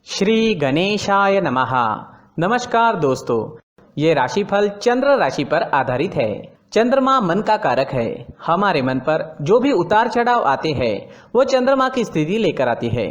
श्री गणेशाय नमः। नमस्कार दोस्तों, ये राशिफल चंद्र राशि पर आधारित है। चंद्रमा मन का कारक है। हमारे मन पर जो भी उतार चढ़ाव आते हैं वो चंद्रमा की स्थिति लेकर आती है।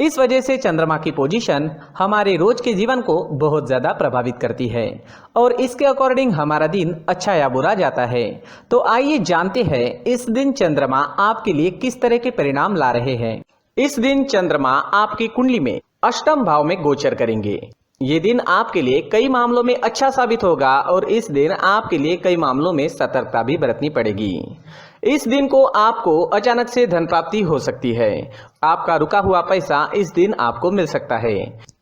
इस वजह से चंद्रमा की पोजीशन हमारे रोज के जीवन को बहुत ज्यादा प्रभावित करती है और इसके अकॉर्डिंग हमारा दिन अच्छा या बुरा जाता है। तो आइए जानते हैं इस दिन चंद्रमा आपके लिए किस तरह के परिणाम ला रहे हैं। इस दिन चंद्रमा आपकी कुंडली में अष्टम भाव में गोचर करेंगे। ये दिन आपके लिए कई मामलों में अच्छा साबित होगा और इस दिन आपके लिए कई मामलों में सतर्कता भी बरतनी पड़ेगी। इस दिन को आपको अचानक से धन प्राप्ति हो सकती है। आपका रुका हुआ पैसा इस दिन आपको मिल सकता है।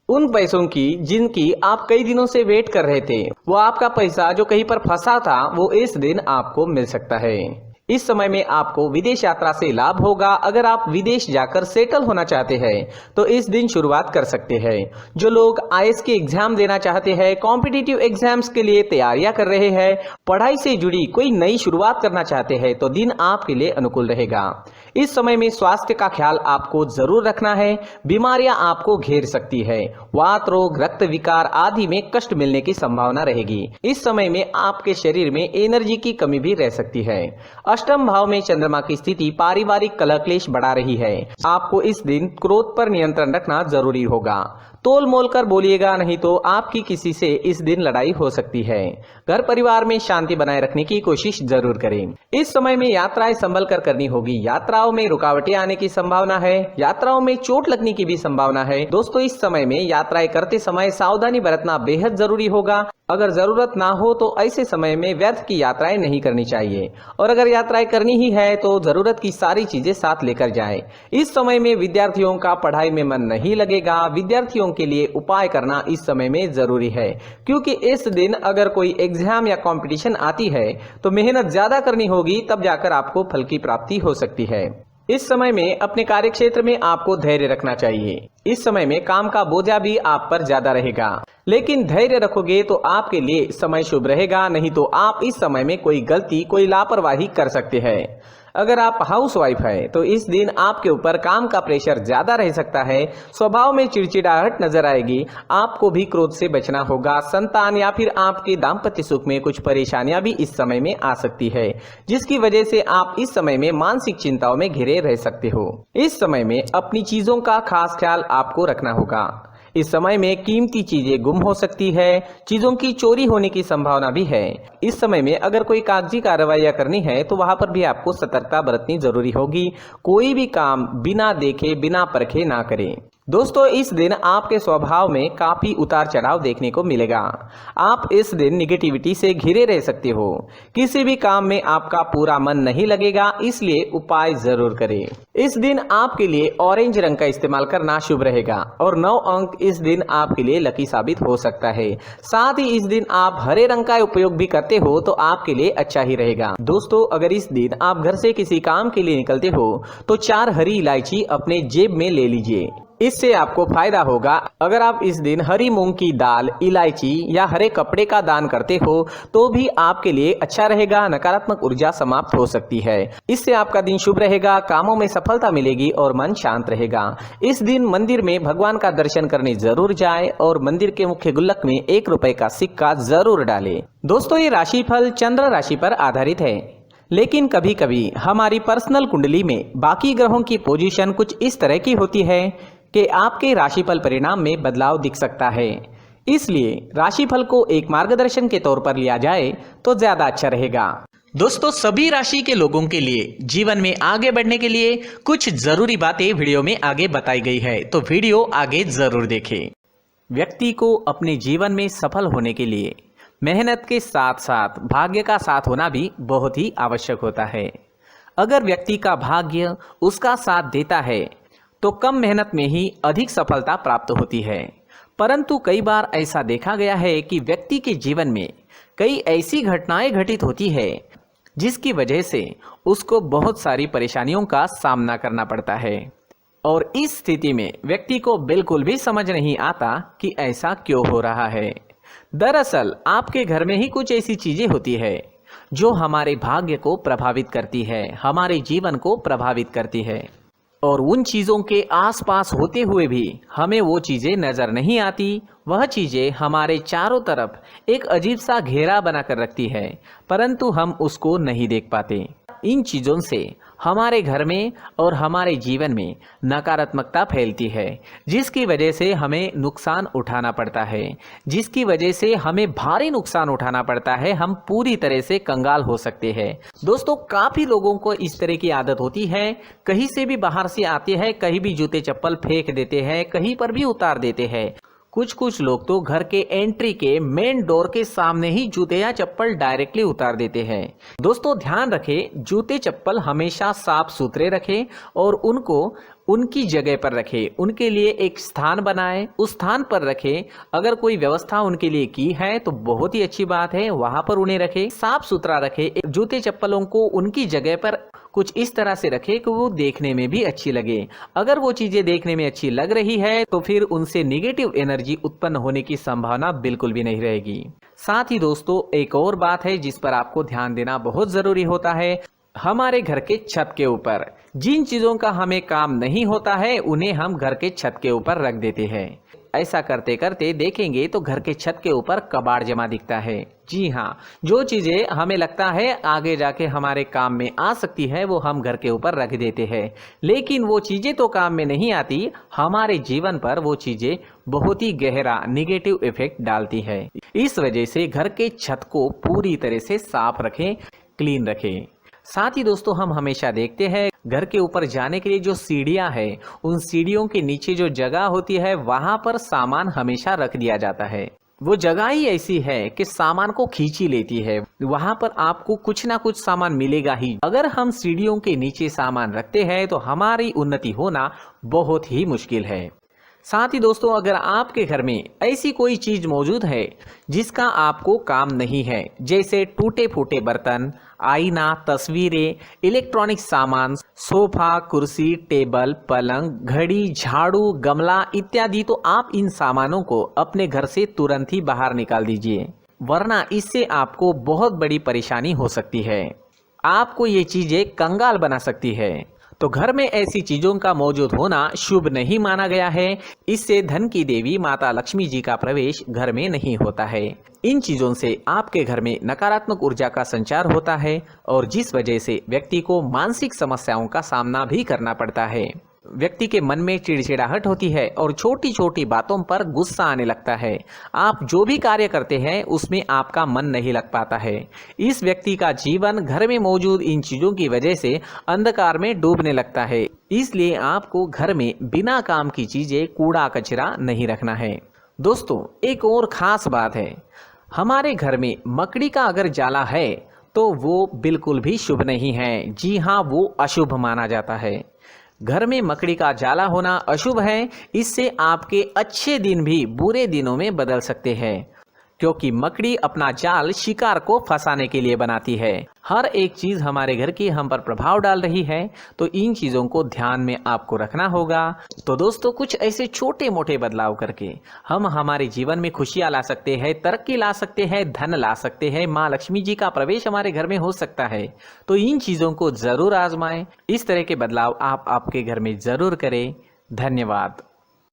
उन पैसों की जिनकी आप कई दिनों से वेट कर रहे थे, वो आपका पैसा जो कहीं पर फंसा था वो इस दिन आपको मिल सकता है। इस समय में आपको विदेश यात्रा से लाभ होगा। अगर आप विदेश जाकर सेटल होना चाहते हैं तो इस दिन शुरुआत कर सकते हैं। जो लोग आईएएस के एग्जाम देना चाहते हैं, कॉम्पिटिटिव एग्जाम्स के लिए तैयारियां कर रहे हैं, पढ़ाई से जुड़ी कोई नई शुरुआत करना चाहते हैं तो दिन आपके लिए अनुकूल रहेगा। इस समय में स्वास्थ्य का ख्याल आपको जरूर रखना है। बीमारियां आपको घेर सकती है। वात रोग, रक्त विकार आदि में कष्ट मिलने की संभावना रहेगी। इस समय में आपके शरीर में एनर्जी की कमी भी रह सकती है। अष्टम भाव में चंद्रमा की स्थिति पारिवारिक कलह क्लेश बढ़ा रही है। आपको इस दिन क्रोध पर नियंत्रण रखना जरूरी होगा। तोल मोल कर बोलिएगा, नहीं तो आपकी किसी से इस दिन लड़ाई हो सकती है। घर परिवार में शांति बनाए रखने की कोशिश जरूर करें। इस समय में यात्राएं संभल कर करनी होगी। यात्राओं में रुकावटें आने की संभावना है। यात्राओं में चोट लगने की भी संभावना है। दोस्तों, इस समय में यात्राएं करते समय सावधानी बरतना बेहद जरूरी होगा। अगर जरूरत ना हो तो ऐसे समय में व्यर्थ की यात्राएं नहीं करनी चाहिए और अगर यात्राएं करनी ही है तो जरूरत की सारी चीजें साथ लेकर जाएं। इस समय में विद्यार्थियों का पढ़ाई में मन नहीं लगेगा। विद्यार्थियों के लिए उपाय करना इस समय में जरूरी है, क्योंकि इस दिन अगर कोई एग्जाम या कंपटीशन आती है तो मेहनत ज्यादा करनी होगी, तब जाकर आपको फल की प्राप्ति हो सकती है। इस समय में अपने कार्य क्षेत्र में आपको धैर्य रखना चाहिए। इस समय में काम का बोझा भी आप पर ज्यादा रहेगा, लेकिन धैर्य रखोगे तो आपके लिए समय शुभ रहेगा। नहीं तो आप इस समय में कोई गलती, कोई लापरवाही कर सकते हैं। अगर आप हाउसवाइफ है तो इस दिन आपके ऊपर काम का प्रेशर ज्यादा रह सकता है। स्वभाव में चिड़चिड़ाहट नजर आएगी। आपको भी क्रोध से बचना होगा। संतान या फिर आपके दाम्पत्य सुख में कुछ परेशानियां भी इस समय में आ सकती है, जिसकी वजह से आप इस समय में मानसिक चिंताओं में घिरे रह सकते हो। इस समय में अपनी चीजों का खास ख्याल आपको रखना होगा। इस समय में कीमती चीजें गुम हो सकती है। चीजों की चोरी होने की संभावना भी है। इस समय में अगर कोई कागजी कार्रवाइयां करनी है तो वहां पर भी आपको सतर्कता बरतनी जरूरी होगी। कोई भी काम बिना देखे, बिना परखे ना करें। दोस्तों, इस दिन आपके स्वभाव में काफी उतार चढ़ाव देखने को मिलेगा। आप इस दिन निगेटिविटी से घिरे रह सकते हो। किसी भी काम में आपका पूरा मन नहीं लगेगा, इसलिए उपाय जरूर करें। इस दिन आपके लिए ऑरेंज रंग का इस्तेमाल करना शुभ रहेगा और 9 अंक इस दिन आपके लिए लकी साबित हो सकता है। साथ ही इस दिन आप हरे रंग का उपयोग भी करते हो तो आपके लिए अच्छा ही रहेगा। दोस्तों, अगर इस दिन आप घर से किसी काम के लिए निकलते हो तो 4 हरी इलायची अपने जेब में ले लीजिए। इससे आपको फायदा होगा। अगर आप इस दिन हरी मूंग की दाल, इलायची या हरे कपड़े का दान करते हो तो भी आपके लिए अच्छा रहेगा। नकारात्मक ऊर्जा समाप्त हो सकती है। इससे आपका दिन शुभ रहेगा, कामों में सफलता मिलेगी और मन शांत रहेगा। इस दिन मंदिर में भगवान का दर्शन करने जरूर जाए और मंदिर के मुख्य गुल्लक में 1 रुपए का सिक्का जरूर डालें। दोस्तों, ये राशिफल चंद्र राशि पर आधारित है, लेकिन कभी कभी हमारी पर्सनल कुंडली में बाकी ग्रहों की पोजीशन कुछ इस तरह की होती है कि आपके राशिफल परिणाम में बदलाव दिख सकता है। इसलिए राशिफल को एक मार्गदर्शन के तौर पर लिया जाए तो ज्यादा अच्छा रहेगा। दोस्तों, सभी राशि के लोगों के लिए जीवन में आगे बढ़ने के लिए कुछ जरूरी बातें वीडियो में आगे बताई गई है, तो वीडियो आगे जरूर देखें। व्यक्ति को अपने जीवन में सफल होने के लिए मेहनत के साथ साथ भाग्य का साथ होना भी बहुत ही आवश्यक होता है। अगर व्यक्ति का भाग्य उसका साथ देता है तो कम मेहनत में ही अधिक सफलता प्राप्त होती है। परंतु कई बार ऐसा देखा गया है कि व्यक्ति के जीवन में कई ऐसी घटनाएं घटित होती है जिसकी वजह से उसको बहुत सारी परेशानियों का सामना करना पड़ता है और इस स्थिति में व्यक्ति को बिल्कुल भी समझ नहीं आता कि ऐसा क्यों हो रहा है। दरअसल आपके घर में ही कुछ ऐसी चीजें होती है जो हमारे भाग्य को प्रभावित करती है, हमारे जीवन को प्रभावित करती है। और उन चीज़ों के आसपास होते हुए भी हमें वो चीज़ें नज़र नहीं आती। वह चीज़ें हमारे चारों तरफ एक अजीब सा घेरा बनाकर रखती है, परंतु हम उसको नहीं देख पाते। इन चीज़ों से हमारे घर में और हमारे जीवन में नकारात्मकता फैलती है, जिसकी वजह से हमें नुकसान उठाना पड़ता है, जिसकी वजह से हमें भारी नुकसान उठाना पड़ता है। हम पूरी तरह से कंगाल हो सकते हैं। दोस्तों, काफ़ी लोगों को इस तरह की आदत होती है, कहीं से भी बाहर से आते हैं, कहीं भी जूते चप्पल फेंक देते हैं, कहीं पर भी उतार देते हैं। कुछ लोग तो घर के एंट्री के मेन डोर के सामने ही जूते या चप्पल डायरेक्टली उतार देते हैं। दोस्तों, ध्यान रखें, जूते चप्पल हमेशा साफ सुथरे रखें और उनको उनकी जगह पर रखें। उनके लिए एक स्थान बनाएं, उस स्थान पर रखें। अगर कोई व्यवस्था उनके लिए की है तो बहुत ही अच्छी बात है, वहां पर उन्हें रखें, साफ सुथरा रखें। जूते चप्पलों को उनकी जगह पर कुछ इस तरह से रखें कि वो देखने में भी अच्छी लगे। अगर वो चीजें देखने में अच्छी लग रही है तो फिर उनसे नेगेटिव एनर्जी उत्पन्न होने की संभावना बिल्कुल भी नहीं रहेगी। साथ ही दोस्तों, एक और बात है जिस पर आपको ध्यान देना बहुत जरूरी होता है। हमारे घर के छत के ऊपर जिन चीजों का हमें काम नहीं होता है उन्हें हम घर के छत के ऊपर रख देते हैं। ऐसा करते करते देखेंगे तो घर के छत के ऊपर कबाड़ जमा दिखता है। जी हाँ, जो चीजें हमें लगता है आगे जाके हमारे काम में आ सकती है वो हम घर के ऊपर रख देते हैं, लेकिन वो चीजें तो काम में नहीं आती, हमारे जीवन पर वो चीजें बहुत ही गहरा निगेटिव इफेक्ट डालती है। इस वजह से घर के छत को पूरी तरह से साफ रखें, क्लीन रखें। साथ ही दोस्तों, हम हमेशा देखते हैं घर के ऊपर जाने के लिए जो सीढ़ियां हैं, उन सीढ़ियों के नीचे जो जगह होती है वहां पर सामान हमेशा रख दिया जाता है। वो जगह ही ऐसी है कि सामान को खींची लेती है, वहां पर आपको कुछ ना कुछ सामान मिलेगा ही। अगर हम सीढ़ियों के नीचे सामान रखते हैं तो हमारी उन्नति होना बहुत ही मुश्किल है। साथ ही दोस्तों, अगर आपके घर में ऐसी कोई चीज मौजूद है जिसका आपको काम नहीं है, जैसे टूटे फूटे बर्तन, आईना, तस्वीरें, इलेक्ट्रॉनिक सामान, सोफा, कुर्सी, टेबल, पलंग, घड़ी, झाड़ू, गमला इत्यादि, तो आप इन सामानों को अपने घर से तुरंत ही बाहर निकाल दीजिए, वरना इससे आपको बहुत बड़ी परेशानी हो सकती है। आपको ये चीजें कंगाल बना सकती है। तो घर में ऐसी चीजों का मौजूद होना शुभ नहीं माना गया है। इससे धन की देवी माता लक्ष्मी जी का प्रवेश घर में नहीं होता है। इन चीजों से आपके घर में नकारात्मक ऊर्जा का संचार होता है और जिस वजह से व्यक्ति को मानसिक समस्याओं का सामना भी करना पड़ता है। व्यक्ति के मन में चिड़चिड़ाहट होती है और छोटी छोटी बातों पर गुस्सा आने लगता है। आप जो भी कार्य करते हैं उसमें आपका मन नहीं लग पाता है। इस व्यक्ति का जीवन घर में मौजूद इन चीजों की वजह से अंधकार में डूबने लगता है। इसलिए आपको घर में बिना काम की चीजें, कूड़ा कचरा नहीं रखना है। दोस्तों, एक और खास बात है, हमारे घर में मकड़ी का अगर जाला है तो वो बिल्कुल भी शुभ नहीं है। जी हाँ, वो अशुभ माना जाता है। घर में मकड़ी का जाला होना अशुभ है। इससे आपके अच्छे दिन भी बुरे दिनों में बदल सकते हैं, क्योंकि मकड़ी अपना जाल शिकार को फंसाने के लिए बनाती है। हर एक चीज हमारे घर की हम पर प्रभाव डाल रही है, तो इन चीजों को ध्यान में आपको रखना होगा। तो दोस्तों, कुछ ऐसे छोटे मोटे बदलाव करके हम हमारे जीवन में खुशियां ला सकते हैं, तरक्की ला सकते हैं, धन ला सकते हैं, माँ लक्ष्मी जी का प्रवेश हमारे घर में हो सकता है। तो इन चीजों को जरूर आजमाएं। इस तरह के बदलाव आप आपके घर में जरूर करें। धन्यवाद।